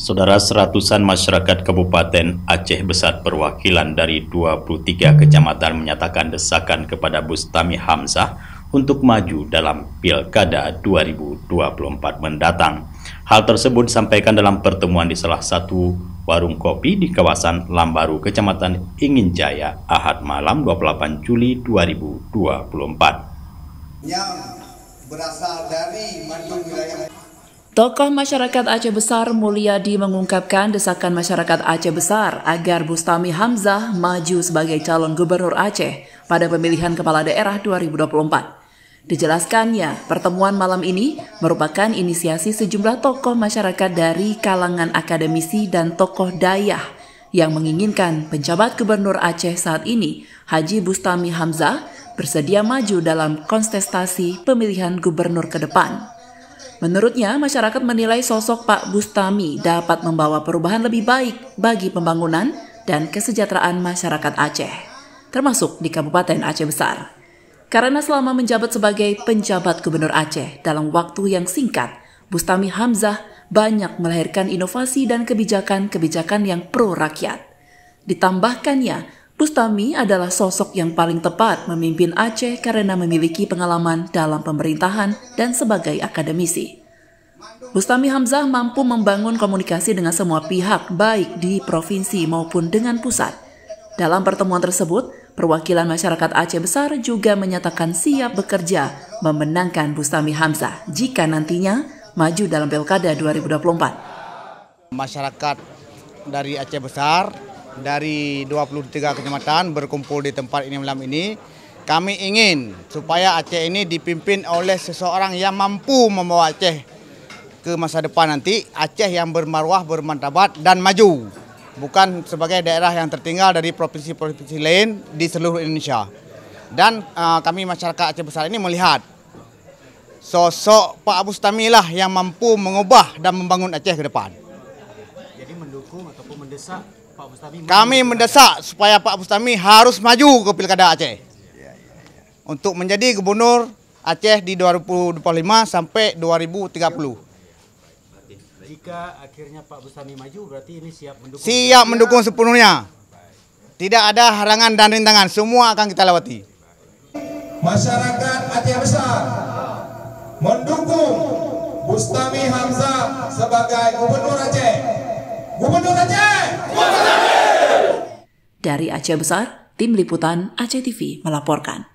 Saudara, seratusan masyarakat Kabupaten Aceh Besar perwakilan dari 23 kecamatan menyatakan desakan kepada Bustami Hamzah untuk maju dalam Pilkada 2024 mendatang. Hal tersebut disampaikan dalam pertemuan di salah satu warung kopi di kawasan Lambaru, Kecamatan Ingin Jaya, Ahad malam 28 Juli 2024. Yang berasal dari Bandung wilayah. Tokoh masyarakat Aceh Besar Mulyadi mengungkapkan desakan masyarakat Aceh Besar agar Bustami Hamzah maju sebagai calon gubernur Aceh pada pemilihan kepala daerah 2024. Dijelaskannya, pertemuan malam ini merupakan inisiasi sejumlah tokoh masyarakat dari kalangan akademisi dan tokoh dayah yang menginginkan penjabat gubernur Aceh saat ini, Haji Bustami Hamzah, bersedia maju dalam kontestasi pemilihan gubernur ke depan. Menurutnya, masyarakat menilai sosok Pak Bustami dapat membawa perubahan lebih baik bagi pembangunan dan kesejahteraan masyarakat Aceh, termasuk di Kabupaten Aceh Besar. Karena selama menjabat sebagai penjabat gubernur Aceh dalam waktu yang singkat, Bustami Hamzah banyak melahirkan inovasi dan kebijakan-kebijakan yang pro rakyat. Ditambahkannya, Bustami adalah sosok yang paling tepat memimpin Aceh karena memiliki pengalaman dalam pemerintahan dan sebagai akademisi. Bustami Hamzah mampu membangun komunikasi dengan semua pihak, baik di provinsi maupun dengan pusat. Dalam pertemuan tersebut, perwakilan masyarakat Aceh Besar juga menyatakan siap bekerja memenangkan Bustami Hamzah jika nantinya maju dalam Pilkada 2024. Masyarakat dari Aceh Besar, dari 23 kecamatan berkumpul di tempat ini malam ini. Kami ingin supaya Aceh ini dipimpin oleh seseorang yang mampu membawa Aceh ke masa depan nanti, Aceh yang bermarwah, bermartabat dan maju. Bukan sebagai daerah yang tertinggal dari provinsi-provinsi lain di seluruh Indonesia. Dan kami masyarakat Aceh Besar ini melihat sosok Pak Bustami lah yang mampu mengubah dan membangun Aceh ke depan. Jadi mendukung ataupun mendesak Pak Bustami. Kami mendesak supaya Pak Bustami harus maju ke Pilkada Aceh untuk menjadi gubernur Aceh di 2025 sampai 2030. Jika akhirnya Pak Bustami maju, berarti ini siap mendukung. Siap mendukung sepenuhnya. Tidak ada halangan dan rintangan, semua akan kita lewati. Masyarakat Aceh Besar mendukung Bustami Hamzah sebagai gubernur Aceh. Gubernur Aceh! Dari Aceh Besar, Tim Liputan Aceh TV melaporkan.